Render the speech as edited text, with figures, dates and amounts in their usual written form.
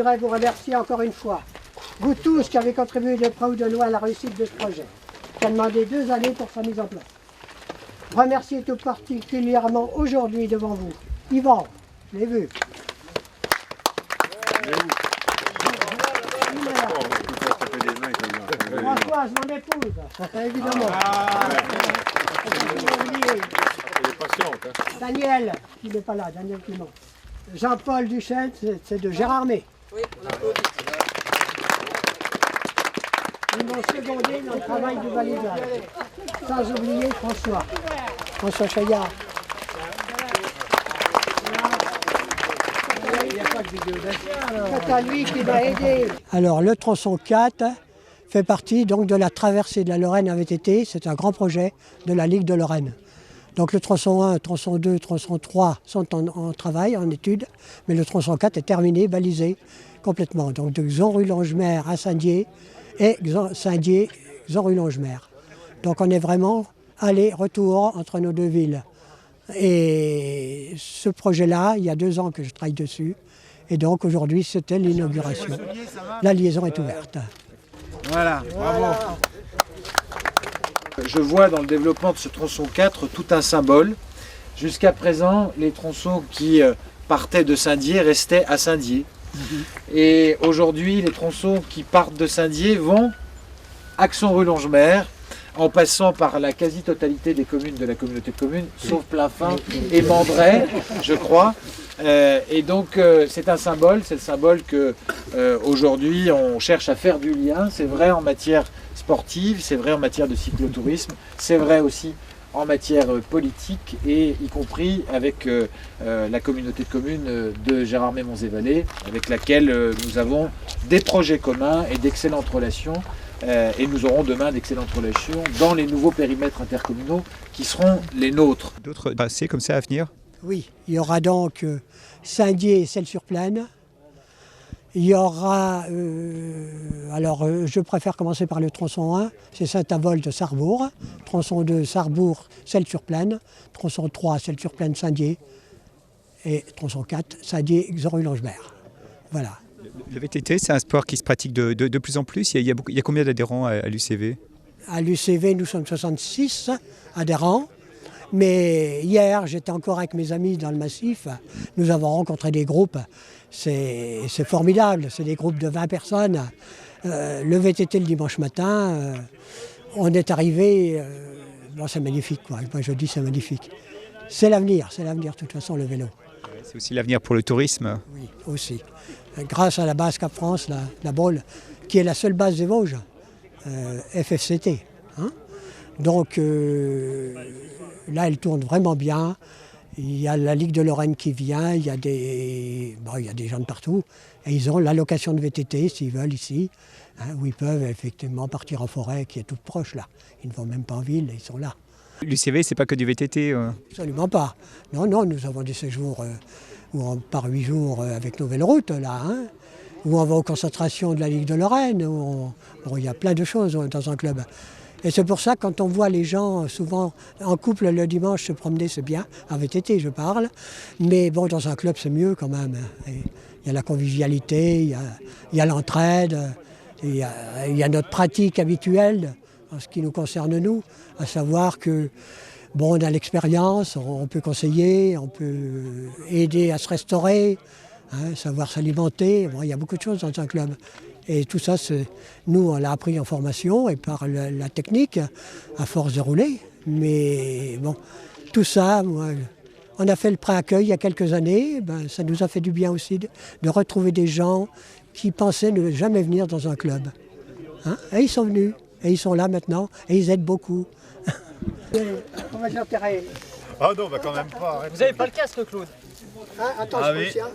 voudrais vous remercier encore une fois. Vous tous qui avez contribué de près ou de loin à la réussite de ce projet, qui a demandé 2 années pour sa mise en place. Remercier tout particulièrement aujourd'hui devant vous. Yvan, je l'ai vu. Françoise, mon épouse, évidemment. Daniel, qui n'est pas là, Daniel Clément. Jean-Paul Duchesne, c'est de Gérard May. Oui, on applaudit. Ils m'ont secondé dans le travail du balisage. Sans oublier François Chaillard. C'est à lui qui m'a aidé. Alors le tronçon 4 fait partie donc de la traversée de la Lorraine à VTT. C'est un grand projet de la Ligue de Lorraine. Donc le tronçon 1, tronçon 2, tronçon 3 sont en travail, en étude, mais le tronçon 4 est terminé, balisé complètement. Donc de Xon-Rue-Longemer à Saint-Dié et Saint-Dié, Xon-Rue-Longemer. Donc on est vraiment aller-retour entre nos deux villes. Et ce projet-là, il y a 2 ans que je travaille dessus. Et donc aujourd'hui, c'était l'inauguration. La liaison est ouverte. Voilà, bravo. Je vois dans le développement de ce tronçon 4 tout un symbole. Jusqu'à présent, les tronçons qui partaient de Saint-Dié restaient à Saint-Dié. Et aujourd'hui, les tronçons qui partent de Saint-Dié vont à Xon-Rue-Longemer, en passant par la quasi-totalité des communes de la communauté de communes, sauf Plainfin et Mandray, je crois. Et donc c'est un symbole, c'est le symbole que aujourd'hui on cherche à faire du lien. C'est vrai en matière sportive, c'est vrai en matière de cyclotourisme, c'est vrai aussi en matière politique et y compris avec la communauté de communes de Gérardmer-Monts-et-Vallées, avec laquelle nous avons des projets communs et d'excellentes relations. Et nous aurons demain d'excellentes relations dans les nouveaux périmètres intercommunaux qui seront les nôtres. D'autres tracés comme ça à venir? Oui, il y aura donc Saint-Dié et Celles-sur-Plaine. Il y aura, je préfère commencer par le tronçon 1, c'est Saint-Avold de Sarrebourg, tronçon 2, Sarrebourg, Celles-sur-Plaine, tronçon 3, Celles-sur-Plaine, Saint-Dié, et tronçon 4, Saint-Dié, Xon-Rue-Longemer. Voilà. Le VTT, c'est un sport qui se pratique de plus en plus. Il y a combien d'adhérents à l'UCV? À l'UCV, nous sommes 66 adhérents. Mais hier, j'étais encore avec mes amis dans le massif. Nous avons rencontré des groupes. C'est formidable. C'est des groupes de 20 personnes. Le VTT le dimanche matin, on est arrivé. C'est magnifique, quoi. Moi, je dis c'est magnifique. C'est l'avenir, de toute façon, le vélo. C'est aussi l'avenir pour le tourisme. Oui, aussi. Grâce à la base Cap France, la Baule, qui est la seule base des Vosges, FFCT. Hein. Donc là, elle tourne vraiment bien. Il y a la Ligue de Lorraine qui vient, il y a des gens de partout. Et ils ont l'allocation de VTT, s'ils veulent, ici, hein, où ils peuvent effectivement partir en forêt, qui est toute proche, là. Ils ne vont même pas en ville, ils sont là. L'UCV, c'est pas que du VTT Absolument pas. Non, nous avons des séjours où on part 8 jours avec nos véloroutes, là, hein, où on va aux concentrations de la Ligue de Lorraine, où il y a plein de choses dans un club. Et c'est pour ça, quand on voit les gens, souvent en couple le dimanche, se promener, c'est bien, en VTT je parle, mais bon, dans un club c'est mieux quand même. Il y a la convivialité, il y a l'entraide, il y a notre pratique habituelle, en ce qui nous concerne nous, à savoir que, bon, on a l'expérience, on peut conseiller, on peut aider à se restaurer, hein, savoir s'alimenter, bon, il y a beaucoup de choses dans un club. Et tout ça, nous, on l'a appris en formation et par la technique, à force de rouler. Mais bon, tout ça, moi, on a fait le pré-accueil il y a quelques années. Ça nous a fait du bien aussi de retrouver des gens qui pensaient ne jamais venir dans un club. Hein, et ils sont venus, et ils sont là maintenant, et ils aident beaucoup. On va s'enterrer. Ah non, bah quand même pas. Arrête. Vous n'avez pas le casque, Claude? Hein, attends, Ah je oui. pense, hein.